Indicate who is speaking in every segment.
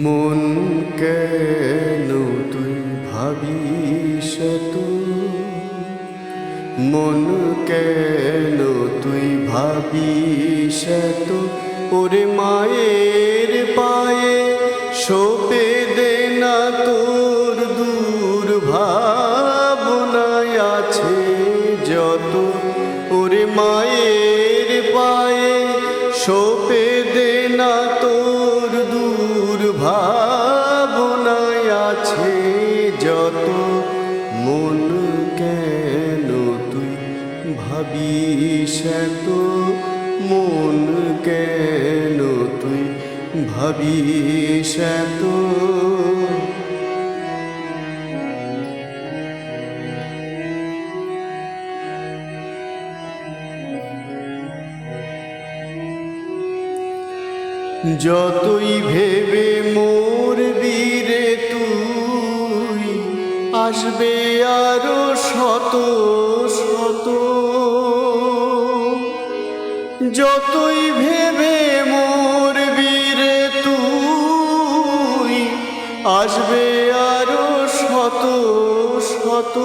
Speaker 1: মন কেন তুই ভাবিস তো, মন কেন তুই ভাবিস তো, ওরে মায়ের পায়ে সপে দে না তোর দূর ভাবনায় আছে যত, ওরে মায়ের পায়ে সপে দে না তোর দূর ভাবনায় আছে যত। মন কেন তুই ভাবিস তো, মন কেন তুই ভাবিস তো। যতই ভেবে মরবি রে তুই, আসবে আরো শত শত। যতই ভেবে মরবি রে তুই, আসবে আরো শত শত।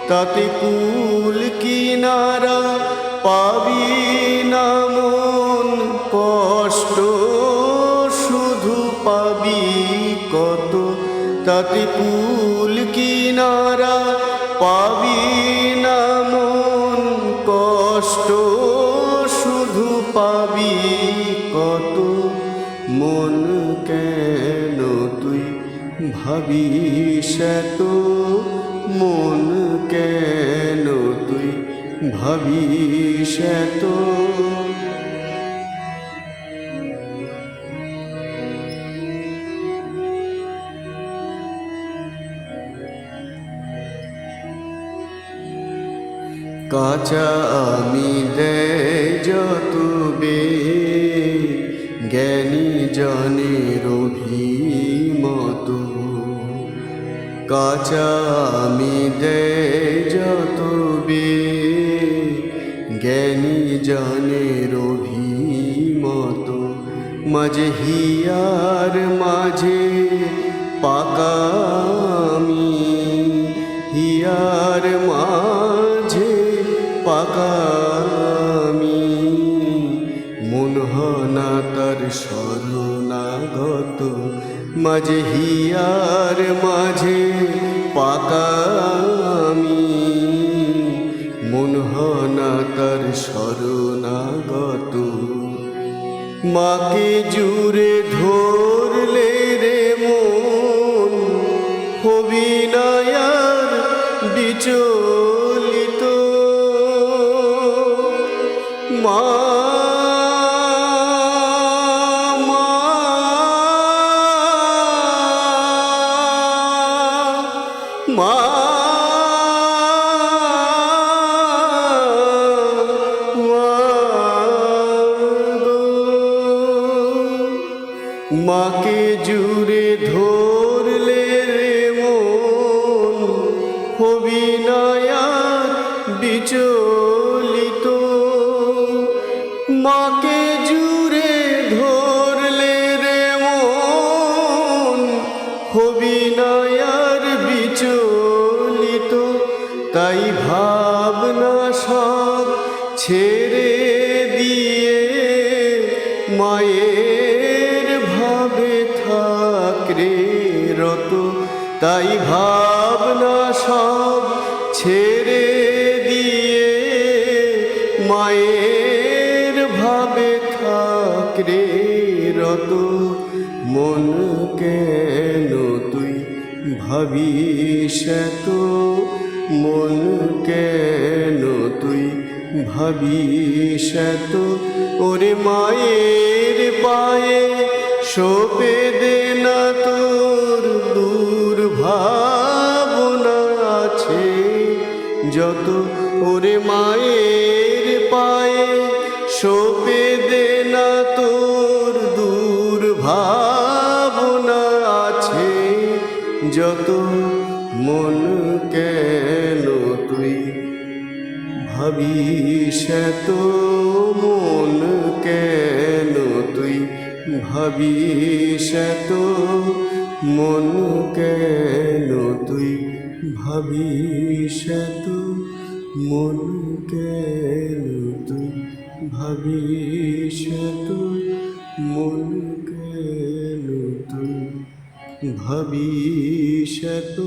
Speaker 1: তাতে কুল কিনারা পাবি না মন, কষ্ট শুধু পাবি কত। তাতে কুল কিনারা পাবি না মন, কষ্ট শুধু পাবি কত। মন কেন তুই ভাবিস তো, মন কেন তুই ভাবিস তো। কাঁচা আমি দেয় যত বে, জ্ঞানী জনের অভিমত। কাঁচা আমি দেয় যত বে, জ্ঞানী জনের অভিমত। মাঝে হিয়ার মাঝে পাকা আমি, হিয়ার মাঝে পাকা আমি। মন হনা তার শরণাগত, মাঝে হিয়ার মাঝে পাকা আমি। মন হনা তার শরণাগত। মাকে জুড়ে ধরলে রে মন, হবি না আর বিচলিত। মা মা মাকে জুড়ে ধরলে রে মন, হবি না আর বিচলিত। মাকে জুড়ে ধরলে রে মন, হবি না আর বিচলিত। তাই ভাবনা সব ছেড়ে দিয়ে মায়ের ভাবে থাক রে রত। তাই ভাবনা সব ছেড়ে দিয়ে মায়ের ভাবে থাক রে রত। মন কেন তুই ভাবিস তো, মন কেন তুই ভাবিস তো। ওরে মায়ের পায়ে সপে দে না তোর দূর ভাবনা আছে যত। ওরে মায়ের পায়ে সপে দে না তোর দূর ভাবনা আছে যত। মন কেন তুই ভাবিস তো, মন কেন তুই ভাবিস এত মন কেন তুই ভাবিস এত মন কেন তুই ভাবিস এত মন কেন তুই ভাবিস এত